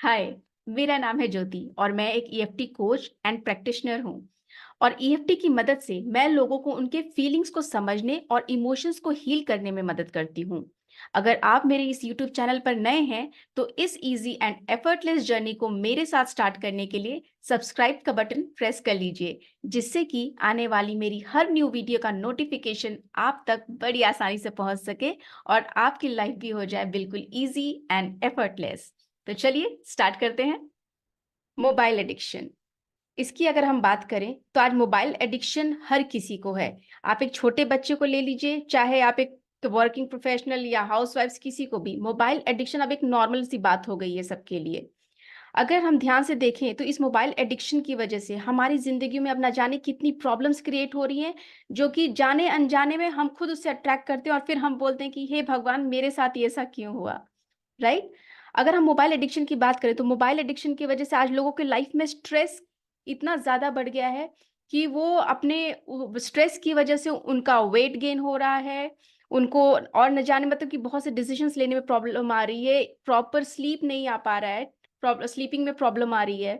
हाय, मेरा नाम है ज्योति और मैं एक ईएफटी कोच एंड प्रैक्टिशनर हूँ। और ईएफटी की मदद से मैं लोगों को उनके फीलिंग्स को समझने और इमोशंस को हील करने में मदद करती हूँ। अगर आप मेरे इस यूट्यूब चैनल पर नए हैं तो इस इजी एंड एफर्टलेस जर्नी को मेरे साथ स्टार्ट करने के लिए सब्सक्राइब का बटन प्रेस कर लीजिए, जिससे कि आने वाली मेरी हर न्यू वीडियो का नोटिफिकेशन आप तक बड़ी आसानी से पहुंच सके और आपकी लाइफ भी हो जाए बिल्कुल इजी एंड एफर्टलेस। तो चलिए स्टार्ट करते हैं। मोबाइल एडिक्शन, इसकी अगर हम बात करें तो आज मोबाइल एडिक्शन हर किसी को है। आप एक छोटे बच्चे को ले लीजिए, चाहे आप एक वर्किंग प्रोफेशनल या हाउसवाइफ्स, किसी को भी मोबाइल एडिक्शन अब एक नॉर्मल सी बात हो गई है सबके लिए। अगर हम ध्यान से देखें तो इस मोबाइल एडिक्शन की वजह से हमारी जिंदगी में अब ना जाने कितनी प्रॉब्लम्स क्रिएट हो रही हैं, जो कि जाने अनजाने में हम खुद उससे अट्रैक्ट करते हैं और फिर हम बोलते हैं कि हे भगवान, मेरे साथ ये ऐसा क्यों हुआ। राइट। अगर हम मोबाइल एडिक्शन की बात करें तो मोबाइल एडिक्शन की वजह से आज लोगों के लाइफ में स्ट्रेस इतना ज्यादा बढ़ गया है कि वो अपने स्ट्रेस की वजह से उनका वेट गेन हो रहा है। उनको और न जाने मतलब कि बहुत से डिसीजंस लेने में प्रॉब्लम आ रही है, प्रॉपर स्लीप नहीं आ पा रहा है, स्लीपिंग में प्रॉब्लम आ रही है,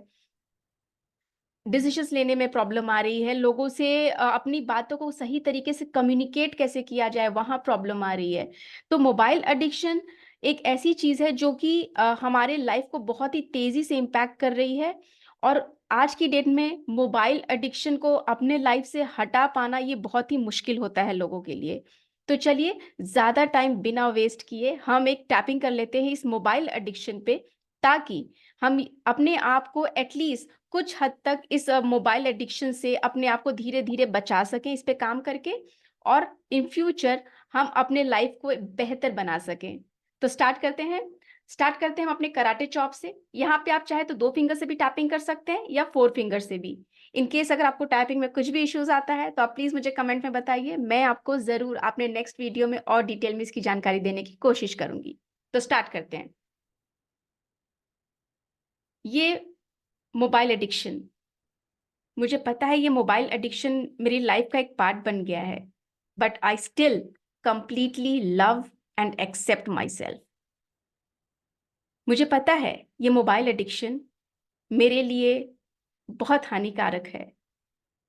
डिसीजंस लेने में प्रॉब्लम आ रही है, लोगों से अपनी बातों को सही तरीके से कम्युनिकेट कैसे किया जाए वहां प्रॉब्लम आ रही है। तो मोबाइल एडिक्शन एक ऐसी चीज है जो कि हमारे लाइफ को बहुत ही तेजी से इम्पैक्ट कर रही है। और आज की डेट में मोबाइल एडिक्शन को अपने लाइफ से हटा पाना ये बहुत ही मुश्किल होता है लोगों के लिए। तो चलिए, ज्यादा टाइम बिना वेस्ट किए हम एक टैपिंग कर लेते हैं इस मोबाइल एडिक्शन पे, ताकि हम अपने आप को एटलीस्ट कुछ हद तक इस मोबाइल एडिक्शन से अपने आप को धीरे धीरे बचा सकें इस पे काम करके, और इन फ्यूचर हम अपने लाइफ को बेहतर बना सकें। तो स्टार्ट करते हैं हम अपने कराटे चॉप से। यहाँ पे आप चाहे तो 2 फिंगर से भी टैपिंग कर सकते हैं या 4 फिंगर से भी। इन केस अगर आपको टाइपिंग में कुछ भी इश्यूज आता है तो आप प्लीज मुझे कमेंट में बताइए, मैं आपको जरूर अपने नेक्स्ट वीडियो में और डिटेल में इसकी जानकारी देने की कोशिश करूंगी। तो स्टार्ट करते हैं। ये मोबाइल एडिक्शन, मुझे पता है ये मोबाइल एडिक्शन मेरी लाइफ का एक पार्ट बन गया है, but I still completely love and accept myself. मुझे पता है ये मोबाइल एडिक्शन मेरे लिए बहुत हानिकारक है,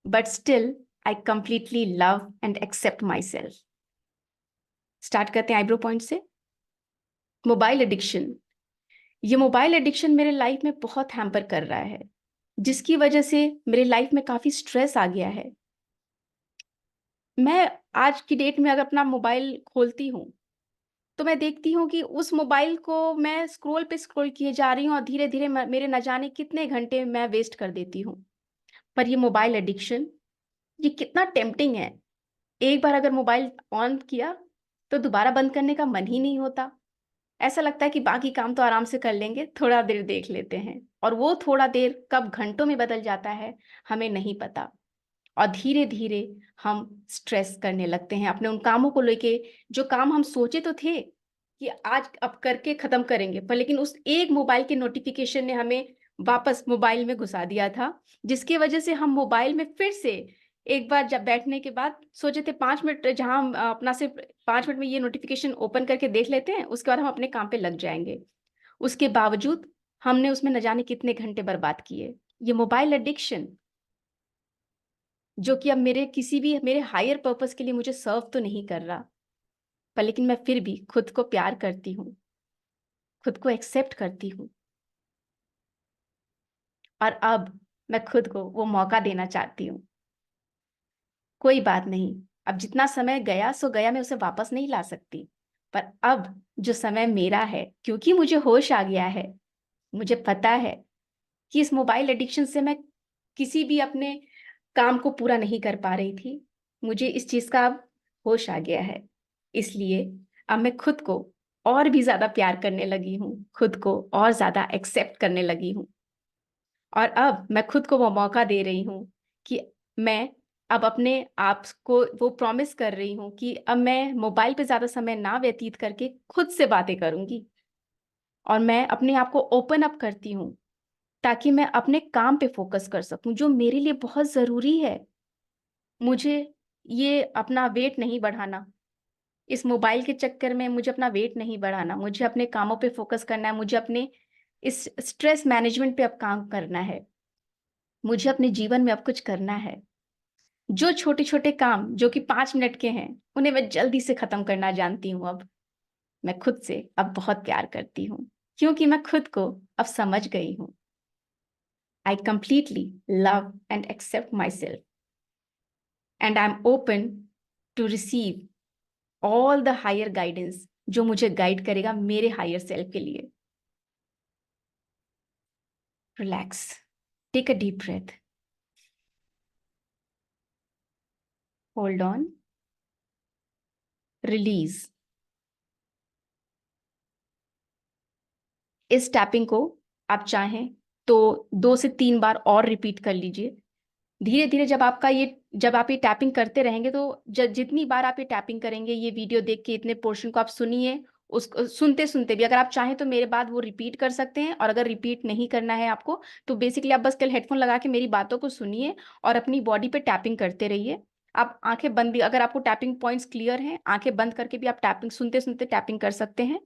but still I completely love and accept myself. Start करते हैं आईब्रो पॉइंट से। मोबाइल एडिक्शन, ये मोबाइल एडिक्शन मेरे लाइफ में बहुत हैम्पर कर रहा है, जिसकी वजह से मेरे लाइफ में काफी स्ट्रेस आ गया है। मैं आज की डेट में अगर अपना मोबाइल खोलती हूँ तो मैं देखती हूँ कि उस मोबाइल को मैं स्क्रॉल पे स्क्रॉल किए जा रही हूँ और धीरे धीरे मेरे न जाने कितने घंटे मैं वेस्ट कर देती हूँ। पर ये मोबाइल एडिक्शन, ये कितना टेम्पटिंग है। एक बार अगर मोबाइल ऑन किया तो दोबारा बंद करने का मन ही नहीं होता। ऐसा लगता है कि बाकी काम तो आराम से कर लेंगे, थोड़ा देर देख लेते हैं, और वो थोड़ा देर कब घंटों में बदल जाता है हमें नहीं पता। और धीरे धीरे हम स्ट्रेस करने लगते हैं अपने उन कामों को लेके, जो काम हम सोचे तो थे कि आज अब करके खत्म करेंगे, पर लेकिन उस एक मोबाइल के नोटिफिकेशन ने हमें वापस मोबाइल में घुसा दिया था, जिसकी वजह से हम मोबाइल में फिर से एक बार जब बैठने के बाद सोचे थे 5 मिनट, जहां हम अपना सिर्फ 5 मिनट में ये नोटिफिकेशन ओपन करके देख लेते हैं, उसके बाद हम अपने काम पे लग जाएंगे। उसके बावजूद हमने उसमें न जाने कितने घंटे बर्बाद किए। ये मोबाइल एडिक्शन, जो कि अब मेरे किसी भी मेरे हायर पर्पस के लिए मुझे सर्व तो नहीं कर रहा, पर लेकिन मैं फिर भी खुद को प्यार करती हूँ, खुद को एक्सेप्ट करती हूँ, और अब मैं खुद को वो मौका देना चाहती हूँ। कोई बात नहीं, अब जितना समय गया सो गया, मैं उसे वापस नहीं ला सकती। पर अब जो समय मेरा है, क्योंकि मुझे होश आ गया है, मुझे पता है कि इस मोबाइल एडिक्शन से मैं किसी भी अपने काम को पूरा नहीं कर पा रही थी। मुझे इस चीज का अब होश आ गया है, इसलिए अब मैं खुद को और भी ज्यादा प्यार करने लगी हूँ, खुद को और ज्यादा एक्सेप्ट करने लगी हूँ। और अब मैं खुद को वो मौका दे रही हूँ कि मैं अब अपने आप को वो प्रॉमिस कर रही हूँ कि अब मैं मोबाइल पे ज्यादा समय ना व्यतीत करके खुद से बातें करूंगी, और मैं अपने आप को ओपन अप करती हूँ ताकि मैं अपने काम पे फोकस कर सकूं, जो मेरे लिए बहुत जरूरी है। मुझे ये अपना वेट नहीं बढ़ाना, इस मोबाइल के चक्कर में मुझे अपना वेट नहीं बढ़ाना, मुझे अपने कामों पे फोकस करना है, मुझे अपने इस स्ट्रेस मैनेजमेंट पे अब काम करना है। मुझे अपने जीवन में अब कुछ करना है। जो छोटे-छोटे काम जो कि 5 मिनट के हैं, उन्हें मैं जल्दी से खत्म करना जानती हूँ अब। मैं खुद से अब बहुत प्यार करती हूँ, क्योंकि मैं खुद को अब समझ गई हूँ। I completely love and accept myself, and I'm open to receive all the higher guidance जो मुझे गाइड करेगा मेरे हायर सेल्फ के लिए। Relax, take a deep breath, hold on, release. इस टैपिंग को आप चाहें तो 2 से 3 बार और रिपीट कर लीजिए। धीरे धीरे जब आप ये टैपिंग करते रहेंगे तो जितनी बार आप ये टैपिंग करेंगे, ये वीडियो देख के इतने पोर्शन को आप सुनिए, उसको सुनते सुनते भी अगर आप चाहें तो मेरे बाद वो रिपीट कर सकते हैं, और अगर रिपीट नहीं करना है आपको तो बेसिकली आप बस कल हेडफोन लगा के मेरी बातों को सुनिए और अपनी बॉडी पे टैपिंग करते रहिए। आप आंखें बंद भी, अगर आपको टैपिंग पॉइंट्स क्लियर हैं, आंखें बंद करके भी आप टैपिंग सुनते सुनते टैपिंग कर सकते हैं।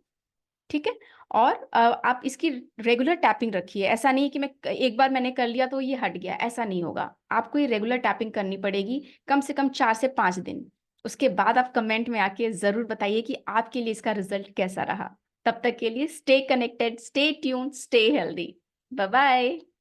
ठीक है? और आप इसकी रेगुलर टैपिंग रखिए। ऐसा नहीं है कि मैं एक बार मैंने कर लिया तो ये हट गया, ऐसा नहीं होगा। आपको ये रेगुलर टैपिंग करनी पड़ेगी, कम से कम 4 से 5 दिन। उसके बाद आप कमेंट में आके ज़रूर बताइए कि आपके लिए इसका रिज़ल्ट कैसा रहा। तब तक के लिए stay connected, stay tuned, stay healthy. Bye bye.